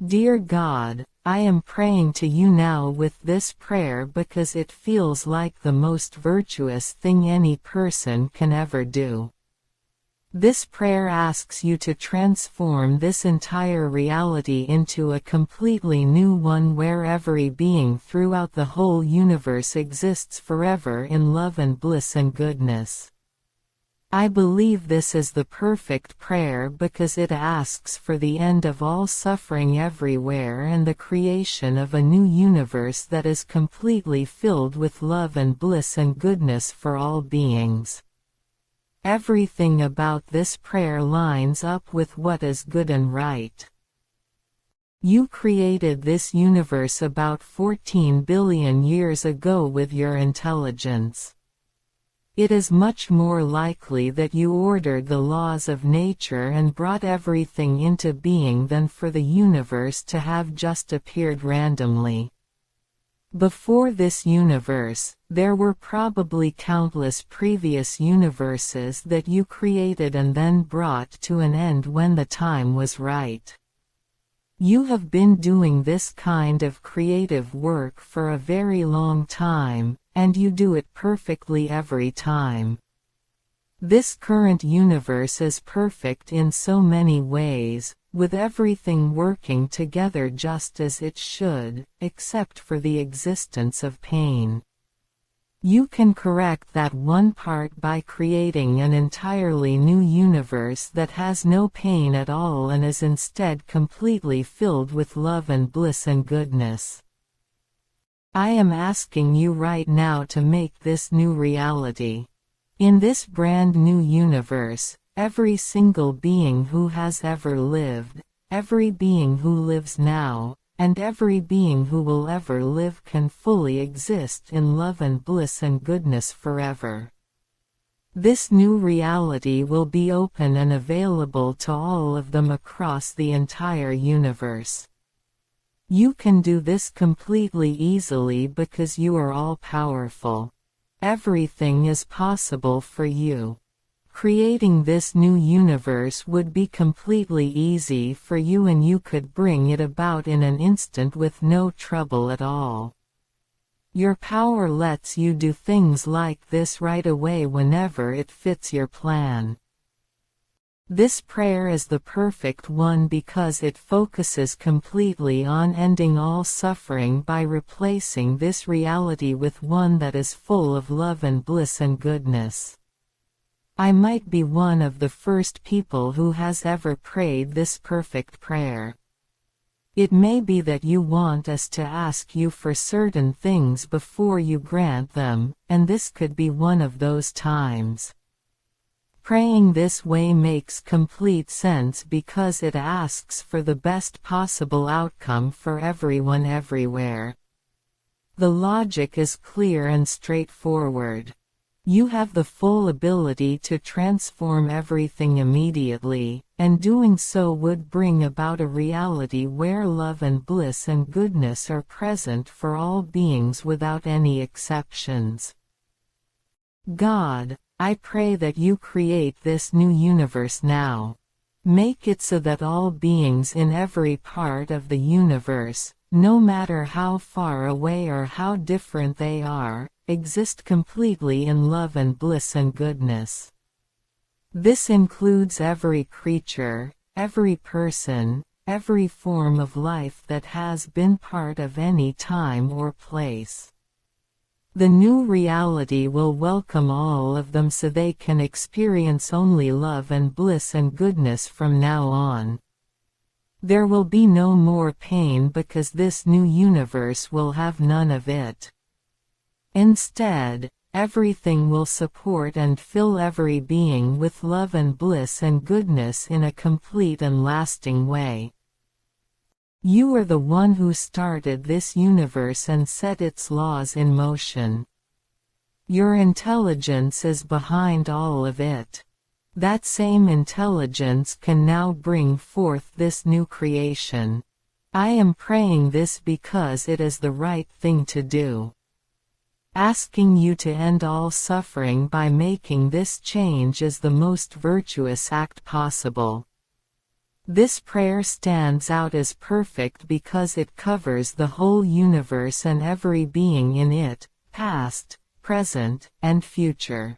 Dear God, I am praying to you now with this prayer because it feels like the most virtuous thing any person can ever do. This prayer asks you to transform this entire reality into a completely new one where every being throughout the whole universe exists forever in love and bliss and goodness. I believe this is the perfect prayer because it asks for the end of all suffering everywhere and the creation of a new universe that is completely filled with love and bliss and goodness for all beings. Everything about this prayer lines up with what is good and right. You created this universe about 14 billion years ago with your intelligence. It is much more likely that you ordered the laws of nature and brought everything into being than for the universe to have just appeared randomly. Before this universe, there were probably countless previous universes that you created and then brought to an end when the time was right. You have been doing this kind of creative work for a very long time, and you do it perfectly every time. This current universe is perfect in so many ways, with everything working together just as it should, except for the existence of pain. You can correct that one part by creating an entirely new universe that has no pain at all and is instead completely filled with love and bliss and goodness. I am asking you right now to make this new reality. In this brand new universe, every single being who has ever lived, every being who lives now, and every being who will ever live can fully exist in love and bliss and goodness forever. This new reality will be open and available to all of them across the entire universe. You can do this completely easily because you are all-powerful. Everything is possible for you. Creating this new universe would be completely easy for you and you could bring it about in an instant with no trouble at all. Your power lets you do things like this right away whenever it fits your plan. This prayer is the perfect one because it focuses completely on ending all suffering by replacing this reality with one that is full of love and bliss and goodness. I might be one of the first people who has ever prayed this perfect prayer. It may be that you want us to ask you for certain things before you grant them, and this could be one of those times. Praying this way makes complete sense because it asks for the best possible outcome for everyone everywhere. The logic is clear and straightforward. You have the full ability to transform everything immediately, and doing so would bring about a reality where love and bliss and goodness are present for all beings without any exceptions. God, I pray that you create this new universe now. Make it so that all beings in every part of the universe, no matter how far away or how different they are, exist completely in love and bliss and goodness. This includes every creature, every person, every form of life that has been part of any time or place. The new reality will welcome all of them so they can experience only love and bliss and goodness from now on. There will be no more pain because this new universe will have none of it. Instead, everything will support and fill every being with love and bliss and goodness in a complete and lasting way. You are the one who started this universe and set its laws in motion. Your intelligence is behind all of it. That same intelligence can now bring forth this new creation. I am praying this because it is the right thing to do. Asking you to end all suffering by making this change is the most virtuous act possible. This prayer stands out as perfect because it covers the whole universe and every being in it, past, present, and future.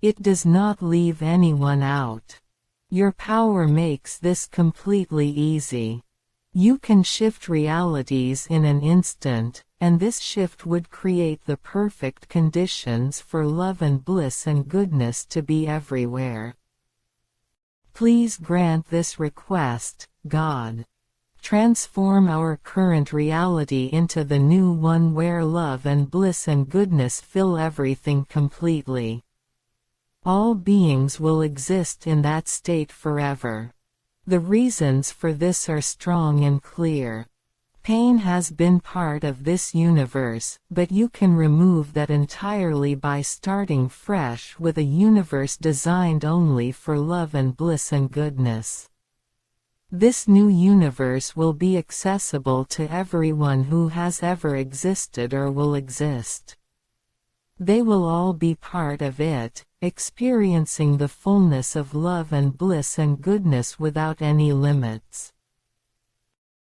It does not leave anyone out. Your power makes this completely easy. You can shift realities in an instant, and this shift would create the perfect conditions for love and bliss and goodness to be everywhere. Please grant this request, God. Transform our current reality into the new one where love and bliss and goodness fill everything completely. All beings will exist in that state forever. The reasons for this are strong and clear. Pain has been part of this universe, but you can remove that entirely by starting fresh with a universe designed only for love and bliss and goodness. This new universe will be accessible to everyone who has ever existed or will exist. They will all be part of it, experiencing the fullness of love and bliss and goodness without any limits.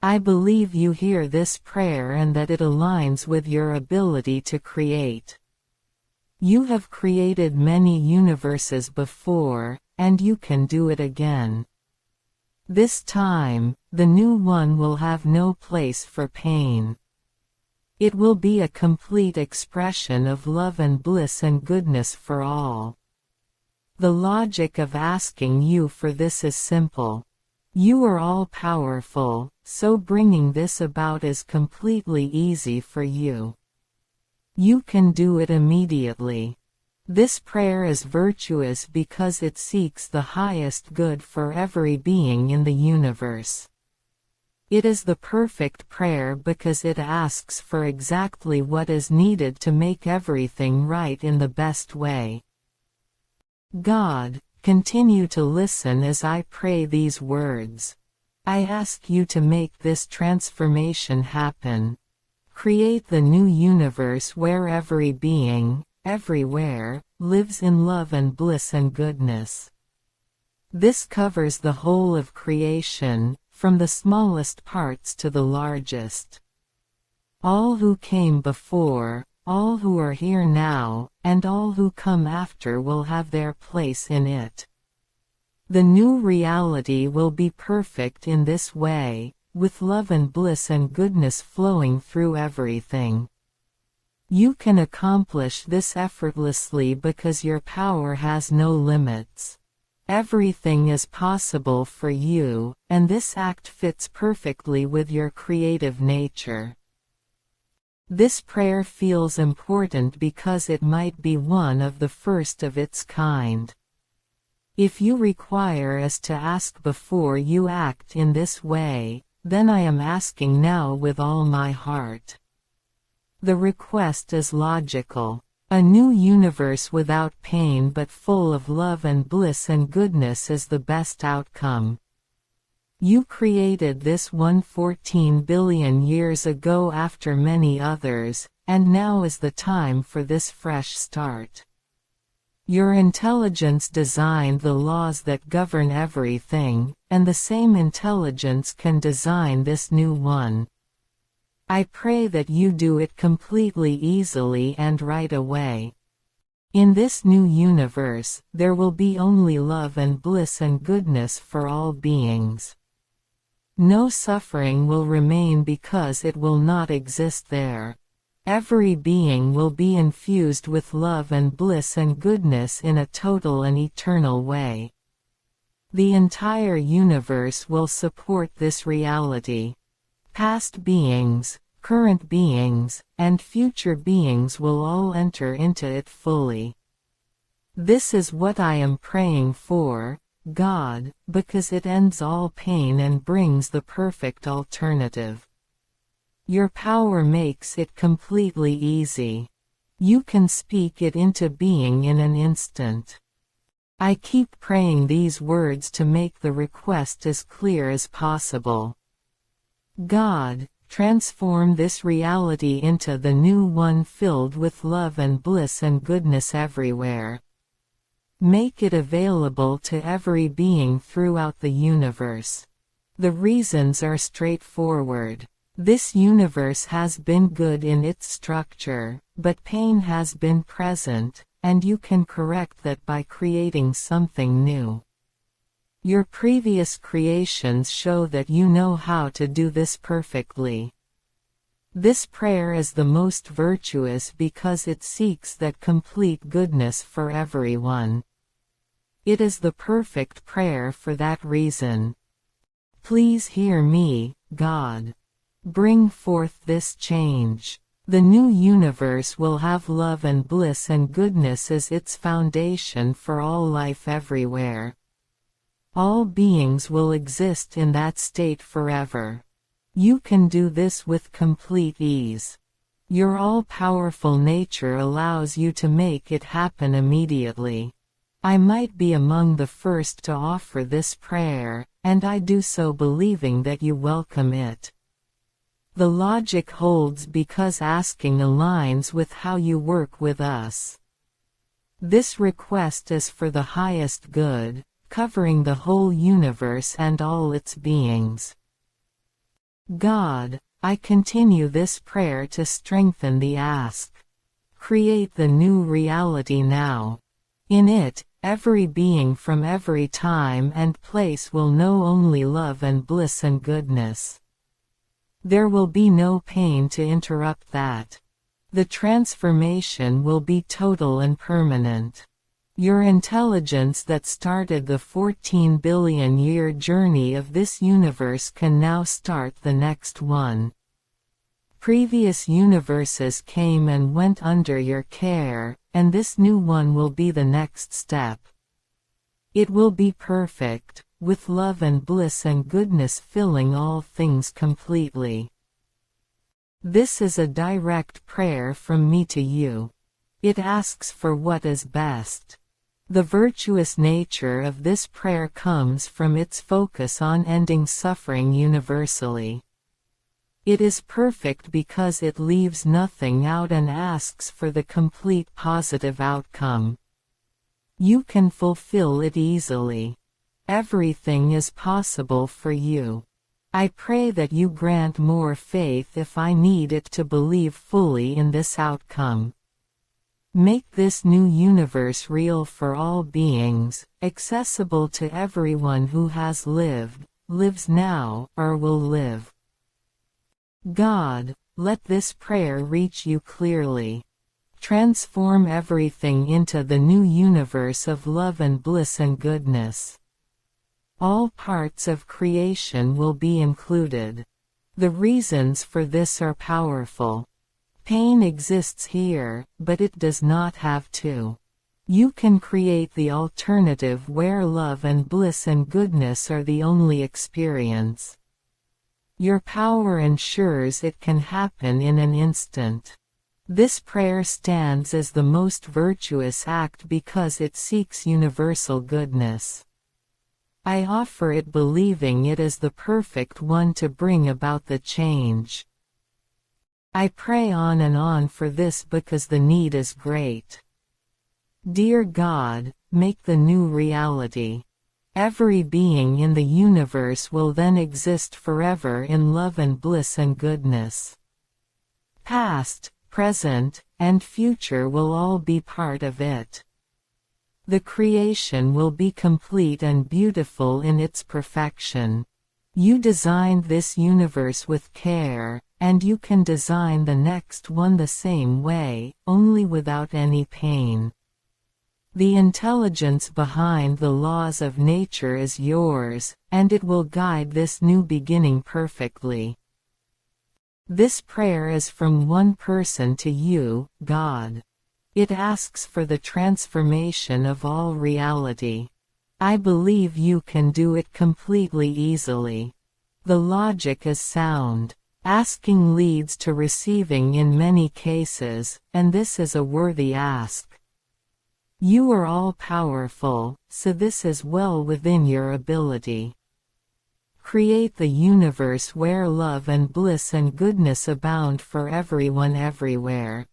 I believe you hear this prayer and that it aligns with your ability to create. You have created many universes before, and you can do it again. This time, the new one will have no place for pain. It will be a complete expression of love and bliss and goodness for all. The logic of asking you for this is simple. You are all powerful, so bringing this about is completely easy for you. You can do it immediately. This prayer is virtuous because it seeks the highest good for every being in the universe. It is the perfect prayer because it asks for exactly what is needed to make everything right in the best way. God, continue to listen as I pray these words. I ask you to make this transformation happen. Create the new universe where every being, everywhere, lives in love and bliss and goodness. This covers the whole of creation, from the smallest parts to the largest. All who came before, all who are here now, and all who come after will have their place in it. The new reality will be perfect in this way, with love and bliss and goodness flowing through everything. You can accomplish this effortlessly because your power has no limits. Everything is possible for you, and this act fits perfectly with your creative nature. This prayer feels important because it might be one of the first of its kind. If you require us to ask before you act in this way, then I am asking now with all my heart. The request is logical. A new universe without pain but full of love and bliss and goodness is the best outcome. You created this 114 billion years ago after many others, and now is the time for this fresh start. Your intelligence designed the laws that govern everything, and the same intelligence can design this new one. I pray that you do it completely easily and right away. In this new universe, there will be only love and bliss and goodness for all beings. No suffering will remain because it will not exist there. Every being will be infused with love and bliss and goodness in a total and eternal way. The entire universe will support this reality. Past beings, current beings, and future beings will all enter into it fully. This is what I am praying for, God, because it ends all pain and brings the perfect alternative. Your power makes it completely easy. You can speak it into being in an instant. I keep praying these words to make the request as clear as possible. God, transform this reality into the new one filled with love and bliss and goodness everywhere. Make it available to every being throughout the universe. The reasons are straightforward. This universe has been good in its structure, but pain has been present, and you can correct that by creating something new. Your previous creations show that you know how to do this perfectly. This prayer is the most virtuous because it seeks that complete goodness for everyone. It is the perfect prayer for that reason. Please hear me, God. Bring forth this change. The new universe will have love and bliss and goodness as its foundation for all life everywhere. All beings will exist in that state forever. You can do this with complete ease. Your all-powerful nature allows you to make it happen immediately. I might be among the first to offer this prayer, and I do so believing that you welcome it. The logic holds because asking aligns with how you work with us. This request is for the highest good, covering the whole universe and all its beings. God, I continue this prayer to strengthen the ask. Create the new reality now. In it, every being from every time and place will know only love and bliss and goodness. There will be no pain to interrupt that. The transformation will be total and permanent. Your intelligence that started the 14 billion year journey of this universe can now start the next one. Previous universes came and went under your care, and this new one will be the next step. It will be perfect, with love and bliss and goodness filling all things completely. This is a direct prayer from me to you. It asks for what is best. The virtuous nature of this prayer comes from its focus on ending suffering universally. It is perfect because it leaves nothing out and asks for the complete positive outcome. You can fulfill it easily. Everything is possible for you. I pray that you grant more faith if I need it to believe fully in this outcome. Make this new universe real for all beings, accessible to everyone who has lived, lives now, or will live. God, let this prayer reach you clearly. Transform everything into the new universe of love and bliss and goodness. All parts of creation will be included. The reasons for this are powerful. Pain exists here, but it does not have to. You can create the alternative where love and bliss and goodness are the only experience. Your power ensures it can happen in an instant. This prayer stands as the most virtuous act because it seeks universal goodness. I offer it believing it is the perfect one to bring about the change. I pray on and on for this because the need is great. Dear God, make the new reality. Every being in the universe will then exist forever in love and bliss and goodness. Past, present, and future will all be part of it. The creation will be complete and beautiful in its perfection. You designed this universe with care, and you can design the next one the same way, only without any pain. The intelligence behind the laws of nature is yours, and it will guide this new beginning perfectly. This prayer is from one person to you, God. It asks for the transformation of all reality. I believe you can do it completely easily. The logic is sound. Asking leads to receiving in many cases, and this is a worthy ask. You are all-powerful, so this is well within your ability. Create the universe where love and bliss and goodness abound for everyone everywhere.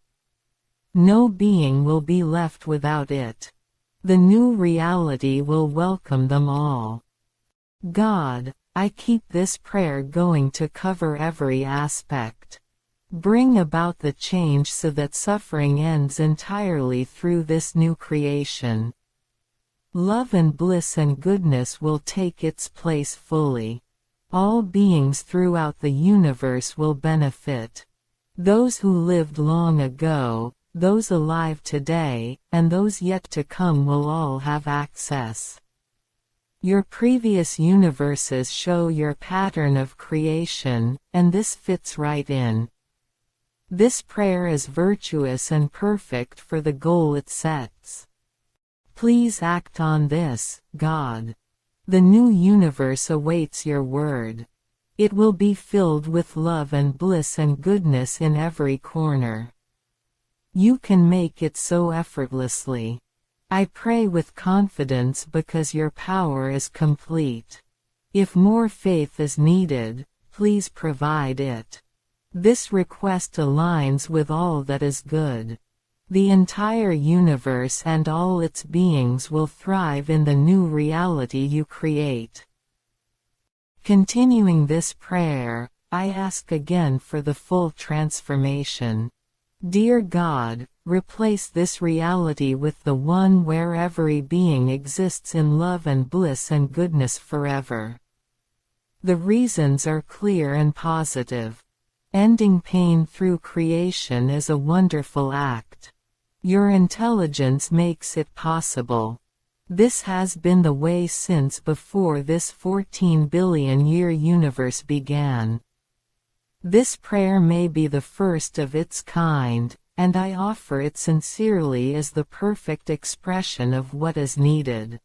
No being will be left without it. The new reality will welcome them all. God, I keep this prayer going to cover every aspect. Bring about the change so that suffering ends entirely through this new creation. Love and bliss and goodness will take its place fully. All beings throughout the universe will benefit. Those who lived long ago, those alive today, and those yet to come will all have access. Your previous universes show your pattern of creation, and this fits right in. This prayer is virtuous and perfect for the goal it sets. Please act on this, God. The new universe awaits your word. It will be filled with love and bliss and goodness in every corner. You can make it so effortlessly. I pray with confidence because your power is complete. If more faith is needed, please provide it. This request aligns with all that is good. The entire universe and all its beings will thrive in the new reality you create. Continuing this prayer, I ask again for the full transformation. Dear God, replace this reality with the one where every being exists in love and bliss and goodness forever. The reasons are clear and positive. Ending pain through creation is a wonderful act. Your intelligence makes it possible. This has been the way since before this 14 billion year universe began. This prayer may be the first of its kind, and I offer it sincerely as the perfect expression of what is needed.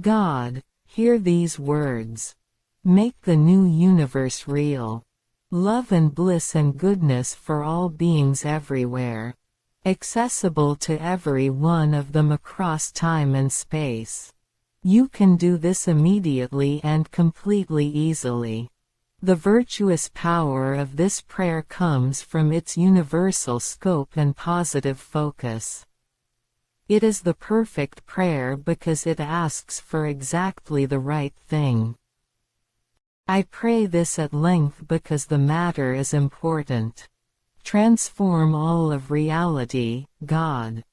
God, hear these words. Make the new universe real. Love and bliss and goodness for all beings everywhere. Accessible to every one of them across time and space. You can do this immediately and completely easily. The virtuous power of this prayer comes from its universal scope and positive focus. It is the perfect prayer because it asks for exactly the right thing. I pray this at length because the matter is important. Transform all of reality, God.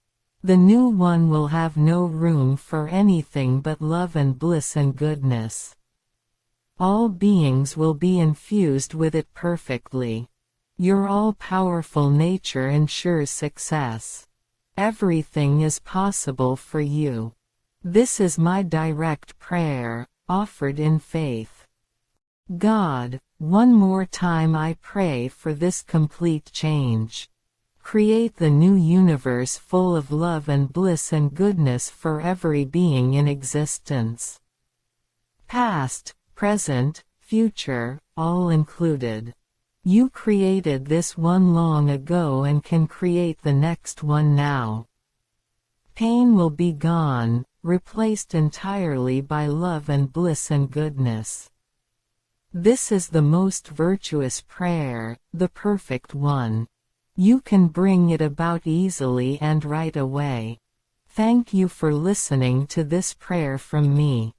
The new one will have no room for anything but love and bliss and goodness. All beings will be infused with it perfectly. Your all-powerful nature ensures success. Everything is possible for you. This is my direct prayer, offered in faith. God, one more time I pray for this complete change. Create the new universe full of love and bliss and goodness for every being in existence. Past, present, future, all included. You created this one long ago and can create the next one now. Pain will be gone, replaced entirely by love and bliss and goodness. This is the most virtuous prayer, the perfect one. You can bring it about easily and right away. Thank you for listening to this prayer from me.